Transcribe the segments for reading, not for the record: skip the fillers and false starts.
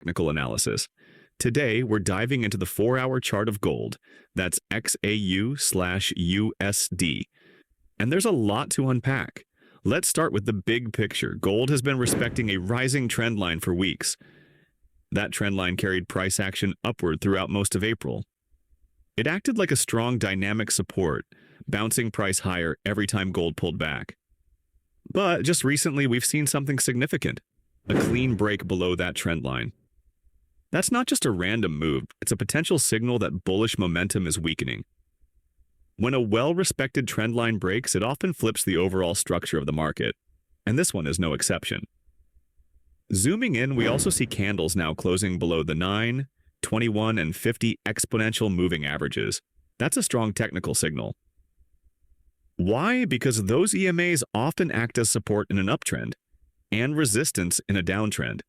technical analysis. Today, we're diving into the 4-hour chart of gold. That's XAU/USD. And there's a lot to unpack. Let's start with the big picture. Gold has been respecting a rising trend line for weeks. That trend line carried price action upward throughout most of April. It acted like a strong dynamic support, bouncing price higher every time gold pulled back. But just recently, we've seen something significant, a clean break below that trend line. That's not just a random move, it's a potential signal that bullish momentum is weakening. When a well-respected trend line breaks, it often flips the overall structure of the market, and this one is no exception. Zooming in, we also see candles now closing below the 9, 21, and 50 exponential moving averages. That's a strong technical signal. Why? Because those EMAs often act as support in an uptrend and resistance in a downtrend.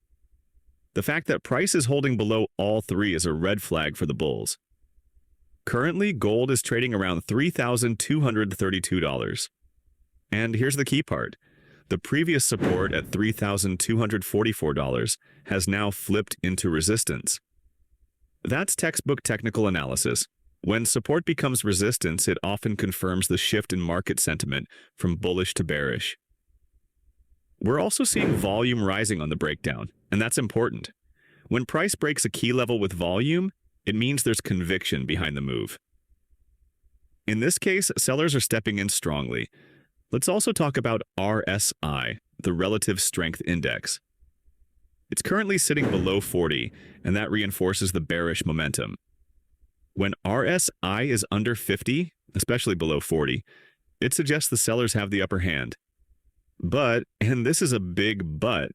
The fact that price is holding below all three is a red flag for the bulls. Currently, gold is trading around $3,232. And here's the key part. The previous support at $3,244 has now flipped into resistance. That's textbook technical analysis. When support becomes resistance, it often confirms the shift in market sentiment from bullish to bearish. We're also seeing volume rising on the breakdown, and that's important. When price breaks a key level with volume, it means there's conviction behind the move. In this case, sellers are stepping in strongly. Let's also talk about RSI, the Relative Strength Index. It's currently sitting below 40, and that reinforces the bearish momentum. When RSI is under 50, especially below 40, it suggests the sellers have the upper hand. But, and this is a big but,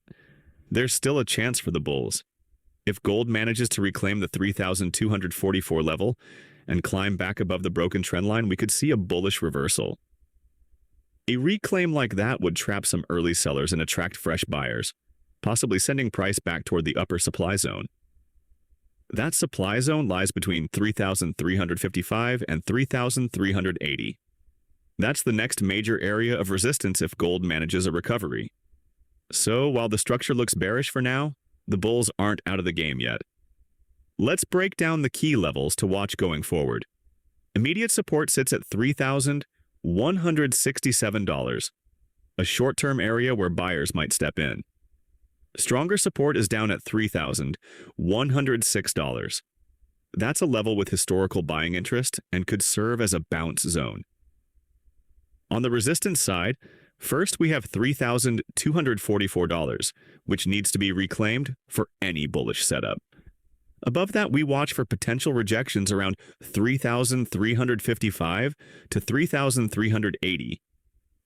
there's still a chance for the bulls. If gold manages to reclaim the 3,244 level and climb back above the broken trend line, we could see a bullish reversal. A reclaim like that would trap some early sellers and attract fresh buyers, possibly sending price back toward the upper supply zone. That supply zone lies between 3,355 and 3,380. That's the next major area of resistance if gold manages a recovery. So, while the structure looks bearish for now, the bulls aren't out of the game yet. Let's break down the key levels to watch going forward. Immediate support sits at $3,167, a short-term area where buyers might step in. Stronger support is down at $3,106. That's a level with historical buying interest and could serve as a bounce zone. On the resistance side, first we have $3,244, which needs to be reclaimed for any bullish setup. Above that, we watch for potential rejections around 3,355 to 3,380,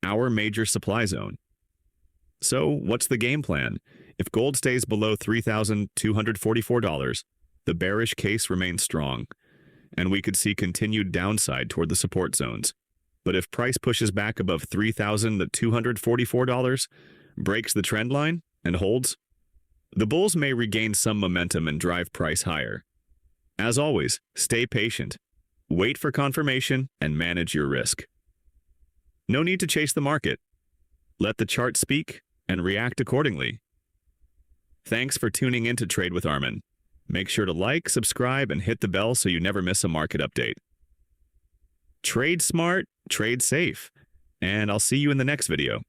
our major supply zone. So, what's the game plan? If gold stays below $3,244, the bearish case remains strong, and we could see continued downside toward the support zones. But if price pushes back above $3,244, breaks the trend line, and holds, the bulls may regain some momentum and drive price higher. As always, stay patient, wait for confirmation, and manage your risk. No need to chase the market. Let the chart speak and react accordingly. Thanks for tuning in to Trade with Armin. Make sure to like, subscribe, and hit the bell so you never miss a market update. Trade smart, trade safe, and I'll see you in the next video.